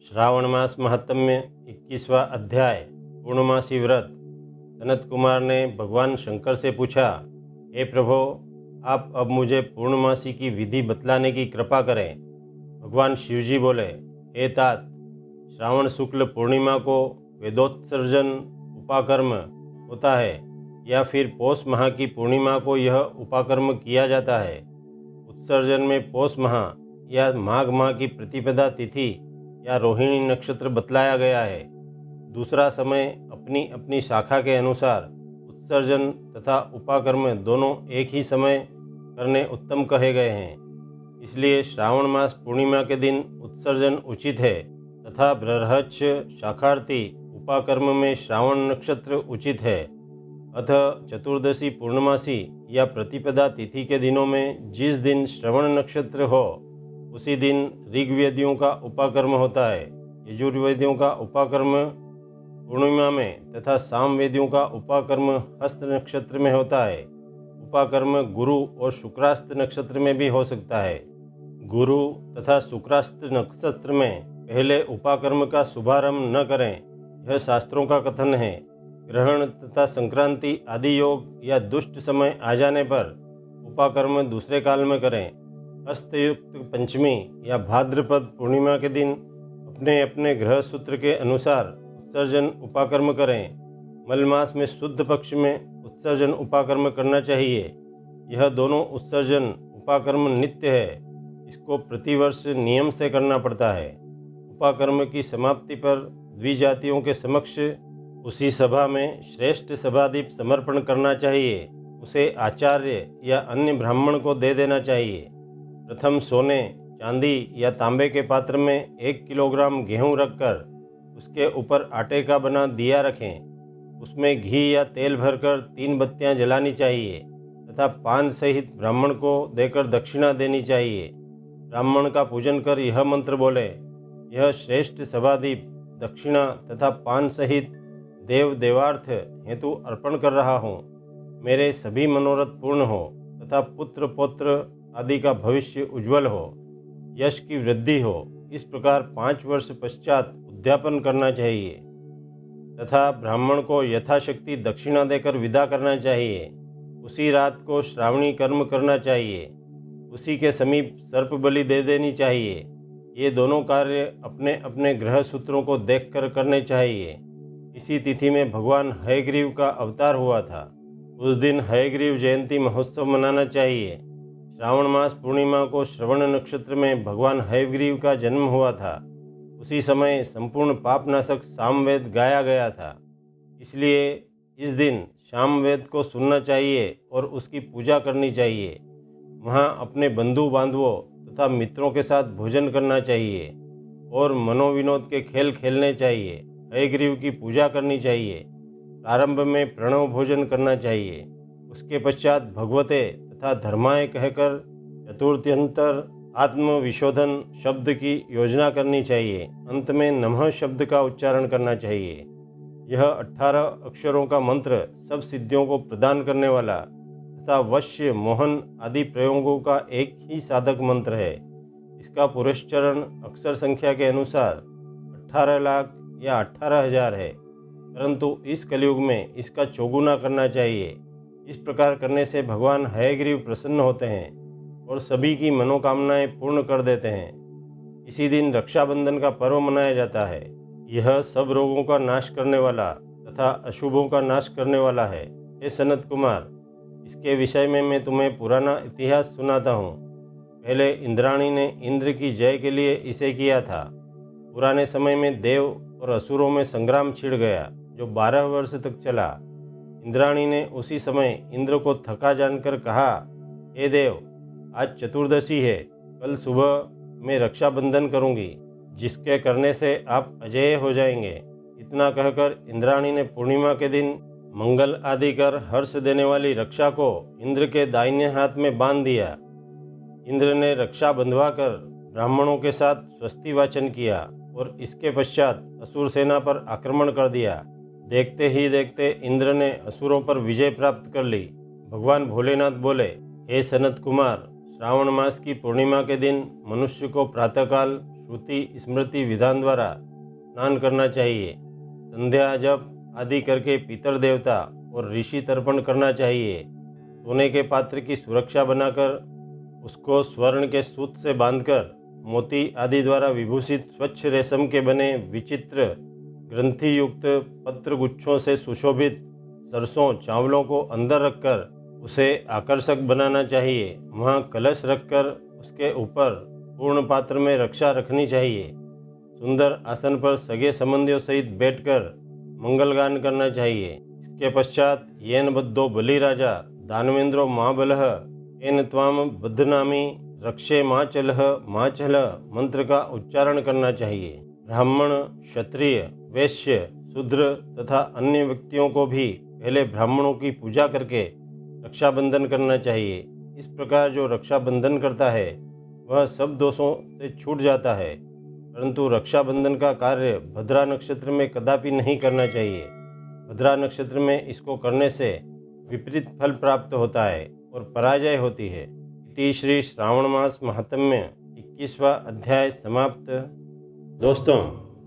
श्रावण मास महात्म्य 21वां अध्याय पूर्णमासी व्रत। सनत कुमार ने भगवान शंकर से पूछा, हे प्रभो, आप अब मुझे पूर्णमासी की विधि बतलाने की कृपा करें। भगवान शिवजी बोले, हे तात, श्रावण शुक्ल पूर्णिमा को वेदोत्सर्जन उपाकर्म होता है या फिर पौष माह की पूर्णिमा को यह उपाकर्म किया जाता है। उत्सर्जन में पौष माह या माघ माह की प्रतिपदा तिथि या रोहिणी नक्षत्र बतलाया गया है। दूसरा समय अपनी अपनी शाखा के अनुसार उत्सर्जन तथा उपाकर्म दोनों एक ही समय करने उत्तम कहे गए हैं। इसलिए श्रावण मास पूर्णिमा के दिन उत्सर्जन उचित है तथा बृहच्छ शाखार्थी उपाकर्म में श्रावण नक्षत्र उचित है। अतः चतुर्दशी पूर्णमासी या प्रतिपदा तिथि के दिनों में जिस दिन श्रवण नक्षत्र हो उसी दिन ऋग्वेदियों का उपाकर्म होता है। यजुर्वेदियों का उपाकर्म पूर्णिमा में तथा सामवेदियों का उपाकर्म हस्त नक्षत्र में होता है। उपाकर्म गुरु और शुक्रास्त नक्षत्र में भी हो सकता है। गुरु तथा शुक्रास्त नक्षत्र में पहले उपाकर्म का शुभारंभ न करें, यह शास्त्रों का कथन है। ग्रहण तथा संक्रांति आदि योग या दुष्ट समय आ जाने पर उपाकर्म दूसरे काल में करें। हस्तयुक्त पंचमी या भाद्रपद पूर्णिमा के दिन अपने अपने ग्रह सूत्र के अनुसार उत्सर्जन उपाकर्म करें। मलमास में शुद्ध पक्ष में उत्सर्जन उपाकर्म करना चाहिए। यह दोनों उत्सर्जन उपाकर्म नित्य है। इसको प्रतिवर्ष नियम से करना पड़ता है। उपाकर्म की समाप्ति पर द्विजातियों के समक्ष उसी सभा में श्रेष्ठ सभादीप समर्पण करना चाहिए। उसे आचार्य या अन्य ब्राह्मण को दे देना चाहिए। प्रथम सोने, चांदी या तांबे के पात्र में 1 किलोग्राम गेहूं रखकर उसके ऊपर आटे का बना दिया रखें। उसमें घी या तेल भरकर 3 बत्तियां जलानी चाहिए तथा पान सहित ब्राह्मण को देकर दक्षिणा देनी चाहिए। ब्राह्मण का पूजन कर यह मंत्र बोले, यह श्रेष्ठ सभादीप दक्षिणा तथा पान सहित देव देवार्थ हेतु अर्पण कर रहा हूँ। मेरे सभी मनोरथ पूर्ण हो तथा पुत्र पौत्र आदि का भविष्य उज्जवल हो, यश की वृद्धि हो। इस प्रकार 5 वर्ष पश्चात उद्यापन करना चाहिए तथा ब्राह्मण को यथाशक्ति दक्षिणा देकर विदा करना चाहिए। उसी रात को श्रावणी कर्म करना चाहिए। उसी के समीप सर्प बलि दे देनी चाहिए। ये दोनों कार्य अपने अपने ग्रह सूत्रों को देखकर करने चाहिए। इसी तिथि में भगवान हयग्रीव का अवतार हुआ था। उस दिन हयग्रीव जयंती महोत्सव मनाना चाहिए। श्रावण मास पूर्णिमा को श्रवण नक्षत्र में भगवान हयग्रीव का जन्म हुआ था। उसी समय संपूर्ण पापनाशक सामवेद गाया गया था। इसलिए इस दिन सामवेद को सुनना चाहिए और उसकी पूजा करनी चाहिए। वहाँ अपने बंधु बांधवों तथा मित्रों के साथ भोजन करना चाहिए और मनोविनोद के खेल खेलने चाहिए। हयग्रीव की पूजा करनी चाहिए। प्रारंभ में प्रणव भोजन करना चाहिए। उसके पश्चात भगवते तथा धर्माय कहकर चतुर्थ्यंतर आत्मविशोधन शब्द की योजना करनी चाहिए। अंत में नमः शब्द का उच्चारण करना चाहिए। यह 18 अक्षरों का मंत्र सब सिद्धियों को प्रदान करने वाला तथा वश्य मोहन आदि प्रयोगों का एक ही साधक मंत्र है। इसका पुरस्चरण अक्षर संख्या के अनुसार 18 लाख या 18,000 है, परंतु इस कलयुग में इसका चौगुना करना चाहिए। इस प्रकार करने से भगवान हयग्रीव प्रसन्न होते हैं और सभी की मनोकामनाएं पूर्ण कर देते हैं। इसी दिन रक्षाबंधन का पर्व मनाया जाता है। यह सब रोगों का नाश करने वाला तथा अशुभों का नाश करने वाला है। हे सनत कुमार, इसके विषय में मैं तुम्हें पुराना इतिहास सुनाता हूँ। पहले इंद्राणी ने इंद्र की जय के लिए इसे किया था। पुराने समय में देव और असुरों में संग्राम छिड़ गया जो 12 वर्ष तक चला। इंद्राणी ने उसी समय इंद्र को थका जानकर कहा, हे देव, आज चतुर्दशी है। कल सुबह मैं रक्षाबंधन करूंगी, जिसके करने से आप अजेय हो जाएंगे। इतना कहकर इंद्राणी ने पूर्णिमा के दिन मंगल आदि कर हर्ष देने वाली रक्षा को इंद्र के दाहिने हाथ में बांध दिया। इंद्र ने रक्षा बंधवाकर ब्राह्मणों के साथ स्वस्ति वाचन किया और इसके पश्चात असुर सेना पर आक्रमण कर दिया। देखते ही देखते इंद्र ने असुरों पर विजय प्राप्त कर ली। भगवान भोलेनाथ बोले, हे सनत कुमार, श्रावण मास की पूर्णिमा के दिन मनुष्य को प्रातःकाल श्रुति स्मृति विधान द्वारा स्नान करना चाहिए। संध्या जप आदि करके पितर देवता और ऋषि तर्पण करना चाहिए। सोने के पात्र की सुरक्षा बनाकर उसको स्वर्ण के सूत से बांधकर मोती आदि द्वारा विभूषित स्वच्छ रेशम के बने विचित्र ग्रंथि युक्त पत्र गुच्छों से सुशोभित सरसों चावलों को अंदर रखकर उसे आकर्षक बनाना चाहिए। वहाँ कलश रखकर उसके ऊपर पूर्ण पात्र में रक्षा रखनी चाहिए। सुंदर आसन पर सगे संबंधियों सहित बैठकर मंगलगान करना चाहिए। इसके पश्चात येन बद्धो बलि राजा दानवेंद्रो महाबलः एन त्वाम बद्धनामी रक्षे माँ चलह मंत्र का उच्चारण करना चाहिए। ब्राह्मण क्षत्रिय वैश्य शूद्र तथा अन्य व्यक्तियों को भी पहले ब्राह्मणों की पूजा करके रक्षाबंधन करना चाहिए। इस प्रकार जो रक्षाबंधन करता है वह सब दोषों से छूट जाता है। परंतु रक्षाबंधन का कार्य भद्रा नक्षत्र में कदापि नहीं करना चाहिए। भद्रा नक्षत्र में इसको करने से विपरीत फल प्राप्त होता है और पराजय होती है। इति श्री श्रावण मास महात्म्य 21वां अध्याय समाप्त। दोस्तों,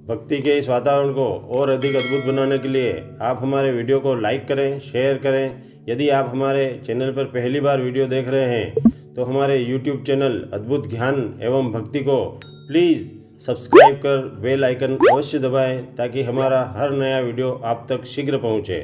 भक्ति के इस वातावरण को और अधिक अद्भुत बनाने के लिए आप हमारे वीडियो को लाइक करें, शेयर करें। यदि आप हमारे चैनल पर पहली बार वीडियो देख रहे हैं तो हमारे YouTube चैनल अद्भुत ज्ञान एवं भक्ति को प्लीज़ सब्सक्राइब कर बेल आइकन अवश्य दबाएं ताकि हमारा हर नया वीडियो आप तक शीघ्र पहुंचे।